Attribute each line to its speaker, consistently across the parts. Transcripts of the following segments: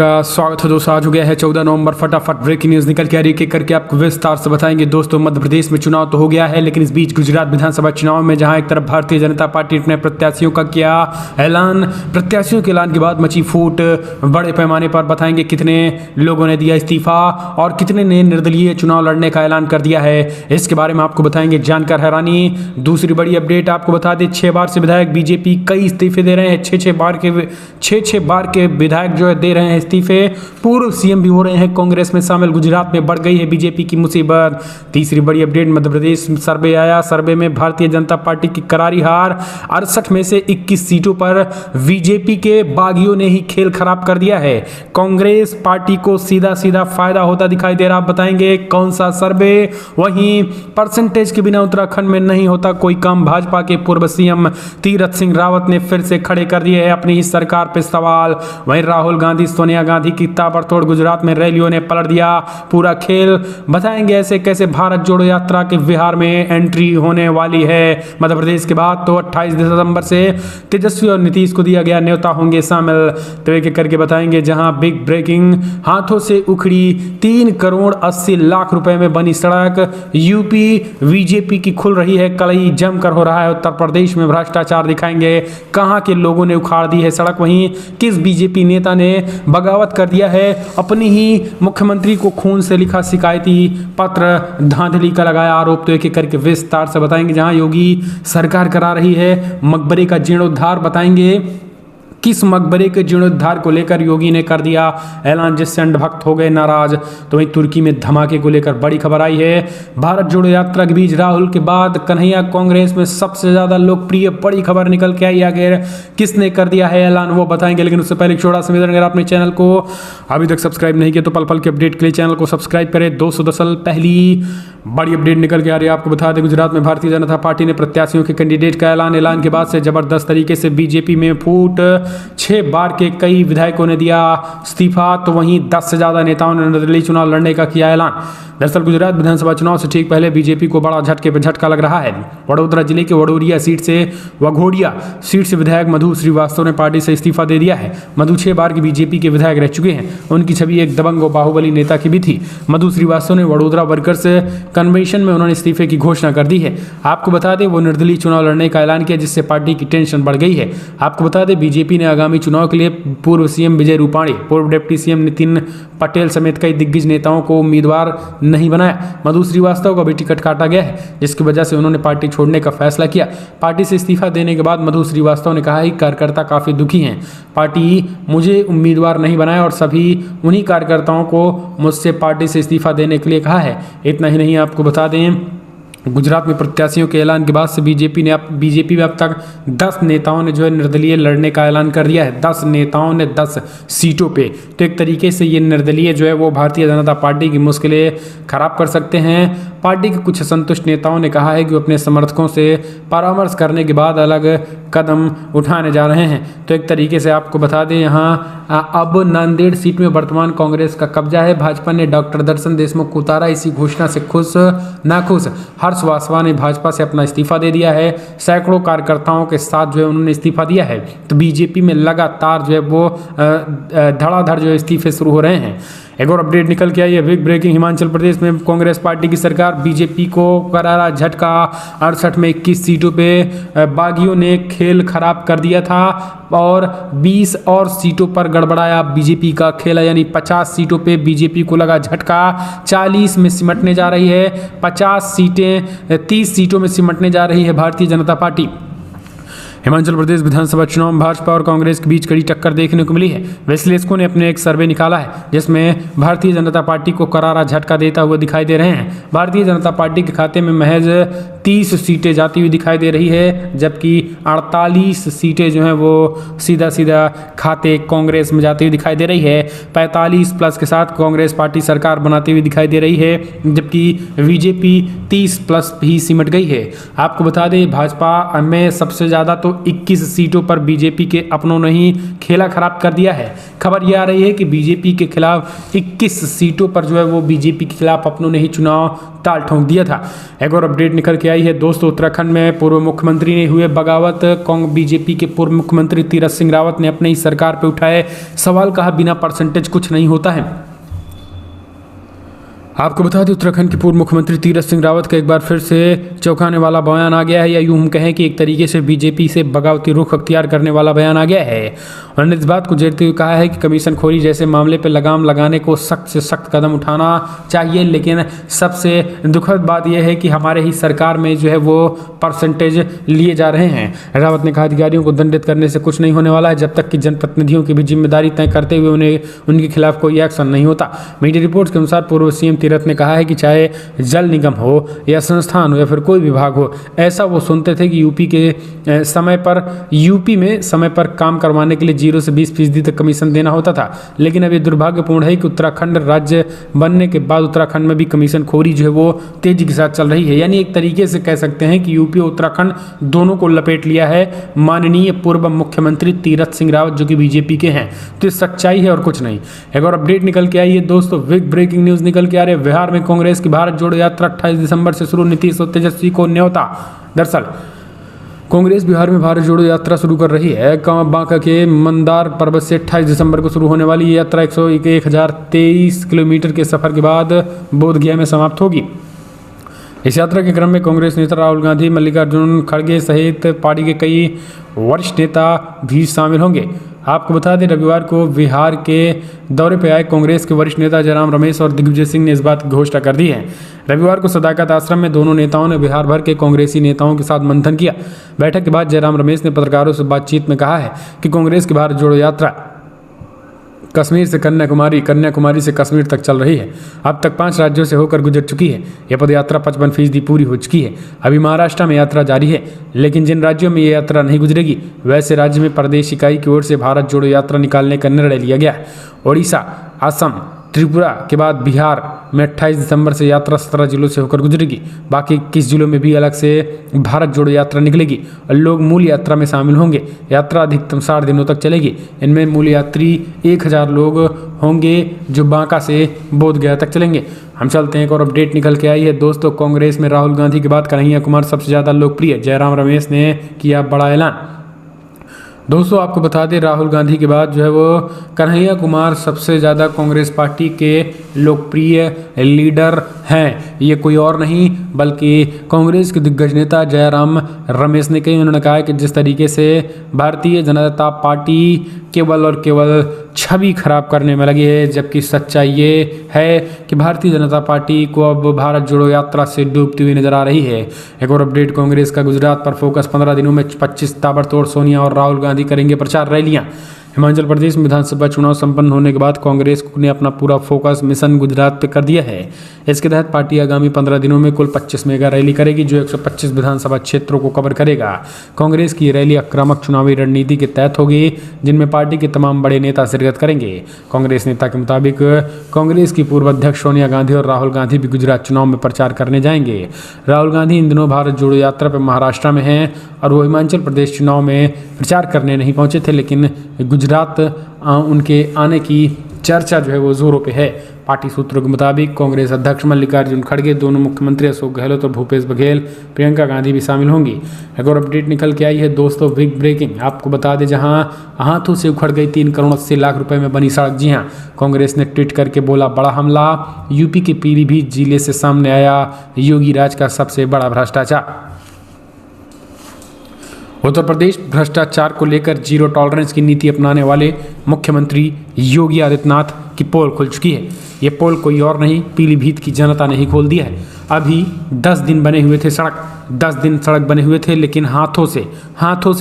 Speaker 1: आपका स्वागत है दोस्तों। आज हो गया है 14 नवंबर। फटाफट ब्रेकिंग न्यूज़ निकल के आ रही है करके आपको विस्तार से बताएंगे। दोस्तों, मध्य प्रदेश में चुनाव तो हो गया है, लेकिन इस बीच गुजरात विधानसभा चुनाव में जहां एक तरफ भारतीय जनता पार्टी ने प्रत्याशियों का किया ऐलान, प्रत्याशियों के ऐलान के बाद मची फूट बड़े पैमाने पर बताएंगे कितने लोगों ने दिया इस्तीफा और कितने ने निर्दलीय चुनाव लड़ने का ऐलान कर दिया है। इसके बारे में आपको बताएंगे, जानकर हैरानी। दूसरी बड़ी अपडेट आपको बता दें, 6 बार से विधायक बीजेपी कई इस्तीफे दे रहे हैं। 6 बार के विधायक जो है दे रहे हैं इस्तीफे। पूर्व सीएम भी हो रहे हैं कांग्रेस में शामिल। गुजरात में बढ़ गई है बीजेपी की मुसीबत। तीसरी बड़ी अपडेट, मध्य प्रदेश सर्वे आया। सर्वे में भारतीय जनता पार्टी की करारी हार। 68 में से 21 सीटों पर बीजेपी के बागियों ने ही खेल खराब कर दिया है। कांग्रेस पार्टी को सीधा सीधा फायदा होता दिखाई दे रहा। बताएंगे कौन सा सर्वे। वहीं परसेंटेज के बिना उत्तराखंड में नहीं होता कोई काम। भाजपा के पूर्व सीएम तीरथ सिंह रावत ने फिर से खड़े कर दिए हैं अपनी ही सरकार पर सवाल। वहीं राहुल गांधी, सोनिया गांधी की ताबड़तोड़ गुजरात में रैलियों ने पलट दिया पूरा खेल। बताएंगे ऐसे कैसे भारत जोड़ो यात्रा के बिहार में एंट्री होने वाली है। मध्य प्रदेश के बाद तो 28 दिसंबर से तेजस्वी और नीतीश को दिया गया न्योता होंगे शामिल। तो एक एक करके बताएंगे। जहां बिग ब्रेकिंग, हाथों से उखड़ी 3 करोड़ 80 लाख रुपए में बनी सड़क। यूपी बीजेपी की खुल रही है कलई, जमकर हो रहा है उत्तर प्रदेश में भ्रष्टाचार। दिखाएंगे कहां के लोगों ने उखाड़ दी है सड़क, वहीं किस बीजेपी नेता ने बगावत कर दिया है। अपनी ही मुख्यमंत्री को खून से लिखा शिकायती पत्र, धांधली का लगाया आरोप। तो एक एक करके विस्तार से बताएंगे। जहां योगी सरकार करा रही है मकबरे का जीर्णोद्धार, बताएंगे किस मकबरे के जीर्णोद्धार को लेकर योगी ने कर दिया ऐलान, जिससे अंधभक्त हो गए नाराज। तो वहीं तुर्की में धमाके को लेकर बड़ी खबर आई है। भारत जोड़ो यात्रा के बीच राहुल के बाद कन्हैया कांग्रेस में सबसे ज्यादा लोकप्रिय बड़ी खबर निकल के आई। आखिर किसने कर दिया है ऐलान, वो बताएंगे। लेकिन उससे पहले छोटा सा निवेदन, अगर आपने चैनल को अभी तक सब्सक्राइब नहीं किया तो पल पल के अपडेट के लिए चैनल को सब्सक्राइब करें। 210 साल पहली बड़ी अपडेट निकल के आ रही है। आपको बता दें, गुजरात में भारतीय जनता पार्टी ने प्रत्याशियों के कैंडिडेट का ऐलान के बाद से जबरदस्त तरीके से बीजेपी में फूट। 6 बार के कई विधायकों ने दिया इस्तीफा, तो वहीं 10 से ज्यादा नेताओं ने निर्दलीय चुनाव लड़ने का किया ऐलान। दरअसल गुजरात विधानसभा चुनाव से ठीक पहले बीजेपी को बड़ा झटके पे झटका लग रहा है। वडोदरा जिले के वडोरिया सीट से विधायक मधु श्रीवास्तव ने पार्टी से इस्तीफा दे दिया है। मधु 6 बार की बीजेपी के विधायक रह चुके हैं। उनकी छवि एक दबंग और बाहुबली नेता की भी थी। मधु श्रीवास्तव ने वडोदरा वर्कर्स कन्वेंशन में उन्होंने इस्तीफे की घोषणा कर दी है। आपको बता दें, वो निर्दलीय चुनाव लड़ने का ऐलान किया, जिससे पार्टी की टेंशन बढ़ गई है। आपको बता दें, बीजेपी ने आगामी चुनाव के लिए पूर्व सीएम विजय रूपाणी, पूर्व डिप्टी सीएम नितिन पटेल समेत कई दिग्गज नेताओं को उम्मीदवार नहीं बनाया। मधु श्रीवास्तव का भी टिकट काटा गया है, जिसकी वजह से उन्होंने पार्टी छोड़ने का फैसला किया। पार्टी से इस्तीफा देने के बाद मधु श्रीवास्तव ने कहा है कि कार्यकर्ता काफी दुखी हैं। पार्टी मुझे उम्मीदवार नहीं बनाया और सभी उन्हीं कार्यकर्ताओं को मुझसे पार्टी से इस्तीफा देने के लिए कहा है। इतना ही नहीं, आपको बता दें, गुजरात में प्रत्याशियों के ऐलान के बाद से बीजेपी में अब तक 10 नेताओं ने जो है निर्दलीय लड़ने का ऐलान कर दिया है। 10 नेताओं ने 10 सीटों पे। तो एक तरीके से ये निर्दलीय जो है वो भारतीय जनता पार्टी की मुश्किलें खराब कर सकते हैं। पार्टी के कुछ असंतुष्ट नेताओं ने कहा है कि वो अपने समर्थकों से परामर्श करने के बाद अलग कदम उठाने जा रहे हैं। तो एक तरीके से आपको बता दें, यहाँ अब नांदेड़ सीट में वर्तमान कांग्रेस का कब्जा है। भाजपा ने डॉक्टर दर्शन देशमुख को उतारा। इसी घोषणा से नाखुश हर्ष वासवा ने भाजपा से अपना इस्तीफा दे दिया है। सैकड़ों कार्यकर्ताओं के साथ जो है उन्होंने इस्तीफा दिया है। तो बीजेपी में लगातार जो है वो धड़ाधड़ जो है इस्तीफे शुरू हो रहे हैं। एक और अपडेट निकल के आई है, बिग ब्रेकिंग। हिमाचल प्रदेश में कांग्रेस पार्टी की सरकार, बीजेपी को करारा झटका। 68 में 21 सीटों पे बागियों ने खेल खराब कर दिया था और 20 और सीटों पर गड़बड़ाया बीजेपी का खेला, यानी 50 सीटों पे बीजेपी को लगा झटका। 40 में सिमटने जा रही है 30 सीटों में सिमटने जा रही है भारतीय जनता पार्टी। हिमाचल प्रदेश विधानसभा चुनाव में भाजपा और कांग्रेस के बीच कड़ी टक्कर देखने को मिली है। विश्लेषकों ने अपने एक सर्वे निकाला है, जिसमें भारतीय जनता पार्टी को करारा झटका देता हुआ दिखाई दे रहे हैं। भारतीय जनता पार्टी के खाते में महज 30 सीटें जाती हुई दिखाई दे रही है, जबकि 48 सीटें जो हैं वो सीधा खाते कांग्रेस में जाती हुई दिखाई दे रही है। 45 प्लस के साथ कांग्रेस पार्टी सरकार बनाती हुई दिखाई दे रही है, जबकि बीजेपी 30 प्लस ही सिमट गई है। आपको बता दें, भाजपा में सबसे ज़्यादा तो तो 21 सीटों पर बीजेपी के अपनों ने ही खेला खराब कर दिया है। खबर यह आ रही है कि बीजेपी के खिलाफ 21 सीटों पर जो है वो बीजेपी के खिलाफ अपनों ने ही चुनाव ताल ठोंक दिया था। एक और अपडेट निकल के आई है दोस्तों, उत्तराखंड में पूर्व मुख्यमंत्री ने हुए बगावत। बीजेपी के पूर्व मुख्यमंत्री तीरथ सिंह रावत ने अपनी सरकार पर उठाए सवाल, कहा बिना परसेंटेज कुछ नहीं होता है। आपको बता दें, उत्तराखंड के पूर्व मुख्यमंत्री तीरथ सिंह रावत का एक बार फिर से चौंकाने वाला बयान आ गया है, या यूं हम कहें कि एक तरीके से बीजेपी से बगावती रुख अख्तियार करने वाला बयान आ गया है। उन्होंने इस बात को झेलते हुए कहा है कि कमीशन खोरी जैसे मामले पर लगाम लगाने को सख्त से सख्त कदम उठाना चाहिए, लेकिन सबसे दुखद बात यह है कि हमारे ही सरकार में जो है वो परसेंटेज लिए जा रहे हैं। रावत ने कहा, अधिकारियों को दंडित करने से कुछ नहीं होने वाला है जब तक कि जनप्रतिनिधियों की भी जिम्मेदारी तय करते हुए उन्हें उनके खिलाफ कोई एक्शन नहीं होता। मीडिया रिपोर्ट्स के अनुसार पूर्व सीएम तीरथ ने कहा है कि चाहे जल निगम हो या संस्थान हो या फिर कोई विभाग हो, ऐसा वो सुनते थे कि यूपी में समय पर काम करवाने के लिए 0 से 20% तक कमीशन देना होता था। लेकिन अब ये दुर्भाग्यपूर्ण है कि उत्तराखंड राज्य बनने के बाद उत्तराखंड में भी कमीशन खोरी जो है वो तेजी के साथ चल रही है। यानी एक तरीके से कह सकते हैं कि यूपी और उत्तराखंड दोनों को लपेट लिया है माननीय पूर्व मुख्यमंत्री तीरथ सिंह रावत, जो कि बीजेपी के हैं। तो ये सच्चाई है और कुछ नहीं। एक और अपडेट निकल के आई है दोस्तों, बिग ब्रेकिंग न्यूज निकल के आ रही है। बिहार में कांग्रेस की भारत जोड़ो यात्रा 28 दिसंबर से शुरू, नीतीश और तेजस्वी को न्योता। दरअसल कांग्रेस बिहार में भारत जोड़ो यात्रा शुरू कर रही है। बांका के मंदार पर्वत से 28 दिसंबर को शुरू होने वाली ये यात्रा 1023 किलोमीटर के सफर के बाद बोधगया में समाप्त होगी। इस यात्रा के क्रम में कांग्रेस नेता राहुल गांधी, मल्लिकार्जुन खड़गे सहित पार्टी के कई वरिष्ठ नेता भी शामिल होंगे। आपको बता दें, रविवार को बिहार के दौरे पर आए कांग्रेस के वरिष्ठ नेता जयराम रमेश और दिग्विजय सिंह ने इस बात की घोषणा कर दी है। रविवार को सदाकत आश्रम में दोनों नेताओं ने बिहार भर के कांग्रेसी नेताओं के साथ मंथन किया। बैठक के बाद जयराम रमेश ने पत्रकारों से बातचीत में कहा है कि कांग्रेस की भारत जोड़ो यात्रा कश्मीर से कन्याकुमारी, कन्याकुमारी से कश्मीर तक चल रही है। अब तक 5 राज्यों से होकर गुजर चुकी है। यह पदयात्रा 55% पूरी हो चुकी है। अभी महाराष्ट्र में यात्रा जारी है, लेकिन जिन राज्यों में ये यात्रा नहीं गुजरेगी वैसे राज्य में प्रदेश इकाई की ओर से भारत जोड़ो यात्रा निकालने का निर्णय लिया गया है। ओडिशा, असम, त्रिपुरा के बाद बिहार में 28 दिसंबर से यात्रा 17 जिलों से होकर गुजरेगी। बाकी 21 जिलों में भी अलग से भारत जोड़ो यात्रा निकलेगी और लोग मूल यात्रा में शामिल होंगे। यात्रा अधिकतम 60 दिनों तक चलेगी। इनमें मूल यात्री 1000 लोग होंगे जो बांका से बोधगया तक चलेंगे। हम चलते हैं, एक और अपडेट निकल के आई है दोस्तों, कांग्रेस में राहुल गांधी के बाद कन्हैया कुमार सबसे ज़्यादा लोकप्रिय। जयराम रमेश ने किया बड़ा ऐलान। दोस्तों आपको बता दें, राहुल गांधी के बाद जो है वो कन्हैया कुमार सबसे ज़्यादा कांग्रेस पार्टी के लोकप्रिय लीडर हैं। ये कोई और नहीं बल्कि कांग्रेस के दिग्गज नेता जयराम रमेश ने कही। उन्होंने कहा कि जिस तरीके से भारतीय जनता पार्टी केवल और केवल छवि खराब करने में लगी है, जबकि सच्चाई ये है कि भारतीय जनता पार्टी को अब भारत जोड़ो यात्रा से डूबती हुई नजर आ रही है। एक और अपडेट, कांग्रेस का गुजरात पर फोकस। 15 दिनों में 25 ताबड़तोड़ सोनिया और राहुल गांधी करेंगे प्रचार रैलियां। हिमाचल प्रदेश में विधानसभा चुनाव संपन्न होने के बाद कांग्रेस ने अपना पूरा फोकस मिशन गुजरात पे कर दिया है। इसके तहत पार्टी आगामी 15 दिनों में कुल 25 मेगा रैली करेगी, जो 125 विधानसभा क्षेत्रों को कवर करेगा। कांग्रेस की रैली आक्रामक चुनावी रणनीति के तहत होगी, जिनमें पार्टी के तमाम बड़े नेता शिरकत करेंगे। कांग्रेस नेता के मुताबिक कांग्रेस की पूर्व अध्यक्ष सोनिया गांधी और राहुल गांधी भी गुजरात चुनाव में प्रचार करने जाएंगे। राहुल गांधी इन दिनों भारत जोड़ो यात्रा पर महाराष्ट्र में हैं और वो हिमाचल प्रदेश चुनाव में प्रचार करने नहीं पहुंचे थे, लेकिन गुजरात उनके आने की चर्चा जो है वो जोरों पे है। पार्टी सूत्रों के मुताबिक कांग्रेस अध्यक्ष मल्लिकार्जुन खड़गे, दोनों मुख्यमंत्री अशोक गहलोत और भूपेश बघेल, प्रियंका गांधी भी शामिल होंगी। एक और अपडेट निकल के आई है दोस्तों, बिग ब्रेकिंग। आपको बता दें, जहां हाथों से उखड़ गई 3 करोड़ 80 लाख रुपए में बनी सड़क, जी हां, कांग्रेस ने ट्वीट करके बोला बड़ा हमला। यूपी के पीलीभीत जिले से सामने आया योगी राज का सबसे बड़ा भ्रष्टाचार। उत्तर प्रदेश भ्रष्टाचार को लेकर जीरो टॉलरेंस की नीति अपनाने वाले मुख्यमंत्री योगी आदित्यनाथ की पोल खुल चुकी है। ये पोल कोई और नहीं, पीलीभीत की जनता ने ही खोल दिया है। अभी 10 दिन बने हुए थे सड़क, 10 दिन सड़क बने हुए थे, लेकिन हाथों से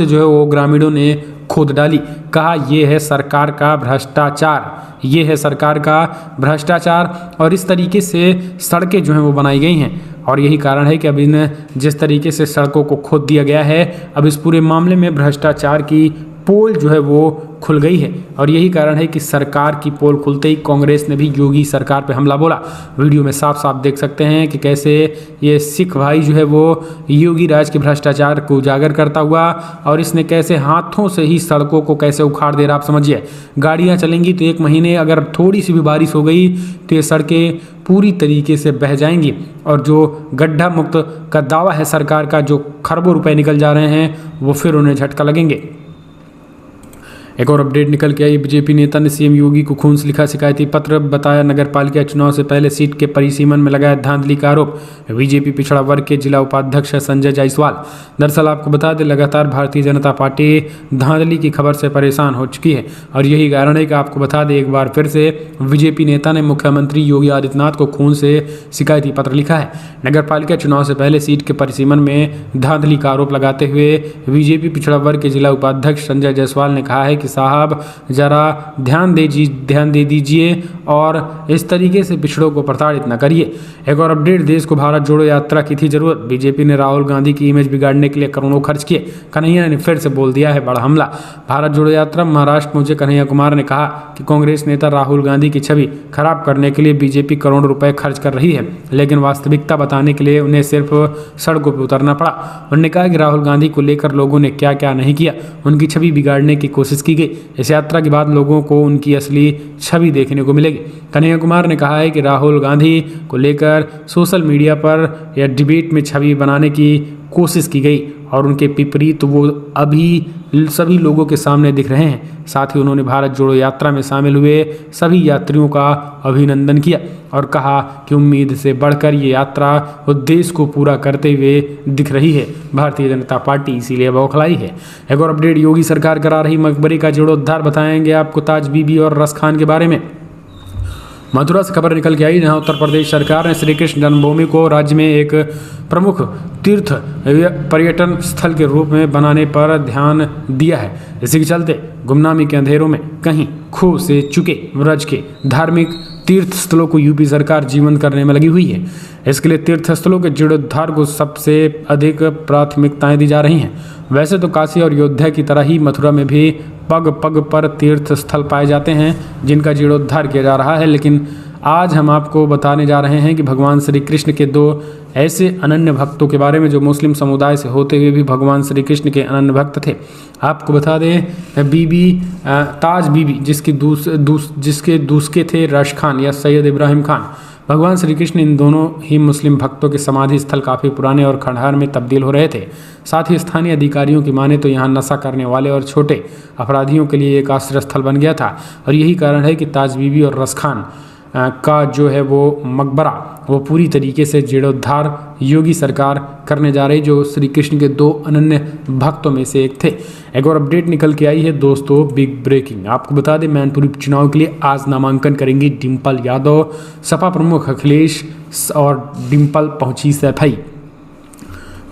Speaker 1: जो है वो ग्रामीणों ने खोद डाली। कहा ये है सरकार का भ्रष्टाचार, ये है सरकार का भ्रष्टाचार। और इस तरीके से सड़कें जो हैं वो बनाई गई हैं, और यही कारण है कि अब इन जिस तरीके से सड़कों को खोद दिया गया है, अब इस पूरे मामले में भ्रष्टाचार की पोल जो है वो खुल गई है और यही कारण है कि सरकार की पोल खुलते ही कांग्रेस ने भी योगी सरकार पर हमला बोला। वीडियो में साफ साफ देख सकते हैं कि कैसे ये सिख भाई जो है वो योगी राज के भ्रष्टाचार को उजागर करता हुआ और इसने कैसे हाथों से ही सड़कों को कैसे उखाड़ दे रहा। आप समझिए, गाड़ियाँ चलेंगी तो 1 महीने अगर थोड़ी सी भी बारिश हो गई तो ये सड़कें पूरी तरीके से बह जाएंगी और जो गड्ढा मुक्त का दावा है सरकार का, जो खरबों रुपए निकल जा रहे हैं, वो फिर उन्हें झटका लगेंगे। एक और अपडेट निकल के आई। बीजेपी नेता ने सीएम योगी को खून से लिखा शिकायती पत्र, बताया नगर पालिका चुनाव से पहले सीट के परिसीमन में लगाया धांधली का आरोप। बीजेपी पिछड़ा वर्ग के जिला उपाध्यक्ष संजय जायसवाल। दरअसल आपको बता दें, लगातार भारतीय जनता पार्टी धांधली की खबर से परेशान हो चुकी है और यही कारण है कि आपको बता दें एक बार फिर से बीजेपी नेता ने मुख्यमंत्री योगी आदित्यनाथ को खून से शिकायती पत्र लिखा है। नगर पालिका चुनाव से पहले सीट के परिसीमन में धांधली का आरोप लगाते हुए बीजेपी पिछड़ा वर्ग के जिला उपाध्यक्ष संजय जायसवाल ने कहा है कि साहब जरा ध्यान दे दीजिए और इस तरीके से पिछड़ों को प्रताड़ित न करिए। एक और अपडेट, देश को भारत जोड़ो यात्रा की थी जरूरत। बीजेपी ने राहुल गांधी की इमेज बिगाड़ने के लिए करोड़ों खर्च किए। कन्हैया ने फिर से बोल दिया है बड़ा हमला। भारत जोड़ो यात्रा महाराष्ट्र पहुंचे कन्हैया कुमार ने कहा कि कांग्रेस नेता राहुल गांधी की छवि खराब करने के लिए बीजेपी करोड़ों रुपए खर्च कर रही है, लेकिन वास्तविकता बताने के लिए उन्हें सिर्फ सड़कों पर उतरना पड़ा। उन्होंने कहा कि राहुल गांधी को लेकर लोगों ने क्या क्या नहीं किया, उनकी छवि बिगाड़ने की कोशिश की गई। इस यात्रा के बाद लोगों को उनकी असली छवि देखने को मिलेगी। कन्हैया कुमार ने कहा है कि राहुल गांधी को लेकर सोशल मीडिया पर या डिबेट में छवि बनाने की कोशिश की गई और उनके विपरीत वो अभी सभी लोगों के सामने दिख रहे हैं। साथ ही उन्होंने भारत जोड़ो यात्रा में शामिल हुए सभी यात्रियों का अभिनंदन किया और कहा कि उम्मीद से बढ़कर ये यात्रा उद्देश्य को पूरा करते हुए दिख रही है। भारतीय जनता पार्टी इसीलिए बौखलाई है। एक और अपडेट, योगी सरकार करा रही मकबरे का जीर्णोद्धार, बताएंगे आपको ताज बीबी और रस खान के बारे में। मथुरा से खबर निकल के आई, जहां उत्तर प्रदेश सरकार ने श्री कृष्ण जन्मभूमि को राज्य में एक प्रमुख तीर्थ पर्यटन स्थल के रूप में बनाने पर ध्यान दिया है। इसी के चलते गुमनामी के अंधेरों में कहीं खो से चुके ब्रज के धार्मिक तीर्थ स्थलों को यूपी सरकार जीवंत करने में लगी हुई है। इसके लिए तीर्थ स्थलों के जीर्णोद्धार को सबसे अधिक प्राथमिकताएं दी जा रही हैं। वैसे तो काशी और अयोध्या की तरह ही मथुरा में भी पग पग पर तीर्थ स्थल पाए जाते हैं जिनका जीर्णोद्धार किया जा रहा है, लेकिन आज हम आपको बताने जा रहे हैं कि भगवान श्री कृष्ण के 2 ऐसे अनन्य भक्तों के बारे में जो मुस्लिम समुदाय से होते हुए भी भगवान श्री कृष्ण के अनन्य भक्त थे। आपको बता दें, बीबी ताज बीबी जिसके दूसके थे रश खान या सैयद इब्राहिम खान। भगवान श्री कृष्ण इन दोनों ही मुस्लिम भक्तों के समाधि स्थल काफ़ी पुराने और खंडहर में तब्दील हो रहे थे। साथ ही स्थानीय अधिकारियों की माने तो यहाँ नशा करने वाले और छोटे अपराधियों के लिए एक आश्रय स्थल बन गया था और यही कारण है कि ताज बीबी और रस खान का जो है वो मकबरा वो पूरी तरीके से जीर्णोद्धार योगी सरकार करने जा रही, जो श्री कृष्ण के 2 अनन्य भक्तों में से एक थे। एक और अपडेट निकल के आई है दोस्तों, बिग ब्रेकिंग। आपको बता दें, मैनपुरी चुनाव के लिए आज नामांकन करेंगी डिम्पल यादव। सपा प्रमुख अखिलेश और डिम्पल पहुंची सैफई।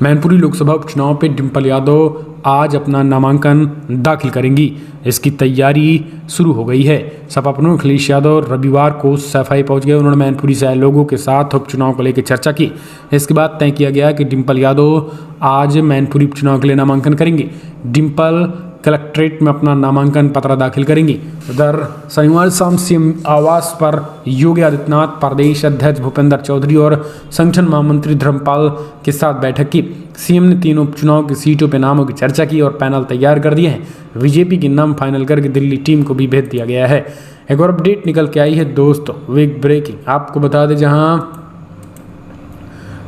Speaker 1: मैनपुरी लोकसभा उपचुनाव पे डिम्पल यादव आज अपना नामांकन दाखिल करेंगी। इसकी तैयारी शुरू हो गई है। सपा प्रमुख अखिलेश यादव रविवार को सैफई पहुंच गए। उन्होंने मैनपुरी से आए लोगों के साथ उपचुनाव को लेकर चर्चा की। इसके बाद तय किया गया कि डिम्पल यादव आज मैनपुरी उपचुनाव के लिए नामांकन करेंगे। डिम्पल कलेक्ट्रेट में अपना नामांकन पत्र दाखिल करेंगी। उधर शनिवार शाम सीएम आवास पर योगी आदित्यनाथ, प्रदेश अध्यक्ष भूपेंद्र चौधरी और संगठन महामंत्री धर्मपाल के साथ बैठक की। सीएम ने 3 उपचुनाव की सीटों पर नामों की चर्चा की और पैनल तैयार कर दिए हैं। बीजेपी के नाम फाइनल करके दिल्ली टीम को भी भेज दिया गया है। एक और अपडेट निकल के आई है दोस्तों, बिग ब्रेकिंग। आपको बता दें, जहां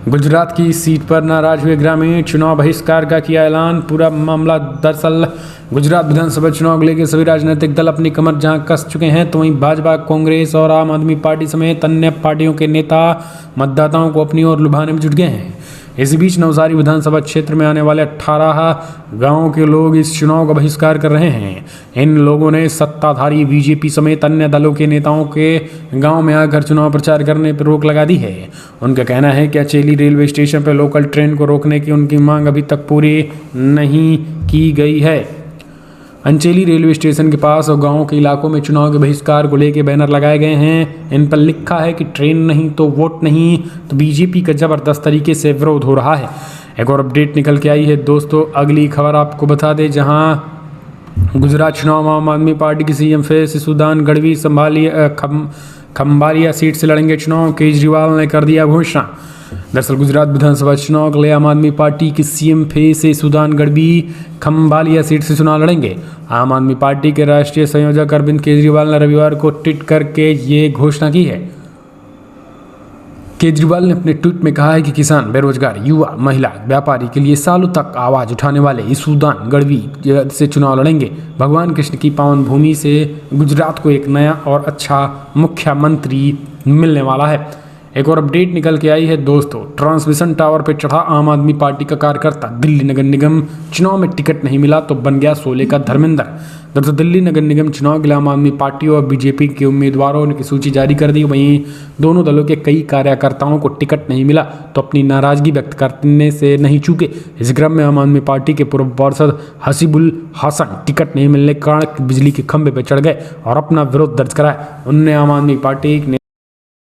Speaker 1: गुजरात की सीट पर नाराज हुए ग्रामीण, चुनाव बहिष्कार का किया ऐलान। पूरा मामला दरअसल गुजरात विधानसभा चुनाव को लेकर सभी राजनीतिक दल अपनी कमर जहां कस चुके हैं, तो वहीं भाजपा, कांग्रेस और आम आदमी पार्टी समेत अन्य पार्टियों के नेता मतदाताओं को अपनी ओर लुभाने में जुट गए हैं। इसी बीच नवसारी विधानसभा क्षेत्र में आने वाले 18 गांवों के लोग इस चुनाव का बहिष्कार कर रहे हैं। इन लोगों ने सत्ताधारी बीजेपी समेत अन्य दलों के नेताओं के गांव में आकर चुनाव प्रचार करने पर रोक लगा दी है। उनका कहना है कि अचेली रेलवे स्टेशन पर लोकल ट्रेन को रोकने की उनकी मांग अभी तक पूरी नहीं की गई है। अंचेली रेलवे स्टेशन के पास और गांवों के इलाकों में चुनाव के बहिष्कार को लेकर बैनर लगाए गए हैं। इन पर लिखा है कि ट्रेन नहीं तो वोट नहीं। तो बीजेपी का जबरदस्त तरीके से विरोध हो रहा है। एक और अपडेट निकल के आई है दोस्तों, अगली खबर आपको बता दें, जहां गुजरात चुनाव में आम आदमी पार्टी की CM face Sudan Gadhvi Khambhalia seat से लड़ेंगे चुनाव, केजरीवाल ने कर दिया घोषणा। दरअसल गुजरात विधानसभा चुनाव के लिए आम आदमी पार्टी की CM face Sudan Gadhvi Khambhalia seat से चुनाव लड़ेंगे। आम आदमी पार्टी के राष्ट्रीय संयोजक अरविंद केजरीवाल ने रविवार को ट्वीट करके ये घोषणा की है। केजरीवाल ने अपने ट्वीट में कहा है कि किसान, बेरोजगार, युवा, महिला, व्यापारी के लिए सालों तक आवाज उठाने वाले सुदान गढ़वी से चुनाव लड़ेंगे। भगवान कृष्ण की पावन भूमि से गुजरात को एक नया और अच्छा मुख्यमंत्री मिलने वाला है। एक और अपडेट निकल के आई है दोस्तों, ट्रांसमिशन टावर पर चढ़ा आम आदमी पार्टी का कार्यकर्ता, दिल्ली नगर निगम चुनाव में टिकट नहीं मिला तो बन गया शोले का धर्मेंद्र। दरअसल दिल्ली नगर निगम चुनाव के लिए आम आदमी पार्टी और बीजेपी के उम्मीदवारों की सूची जारी कर दी। वहीं दोनों दलों के कई कार्यकर्ताओं को टिकट नहीं मिला तो अपनी नाराजगी व्यक्त करने से नहीं चूके। इस क्रम में आम आदमी पार्टी के पूर्व पार्षद हसीबुल हसन टिकट नहीं मिलने के कारण बिजली के खंभे पर चढ़ गए और अपना विरोध दर्ज कराया। उन्होंने आम आदमी पार्टी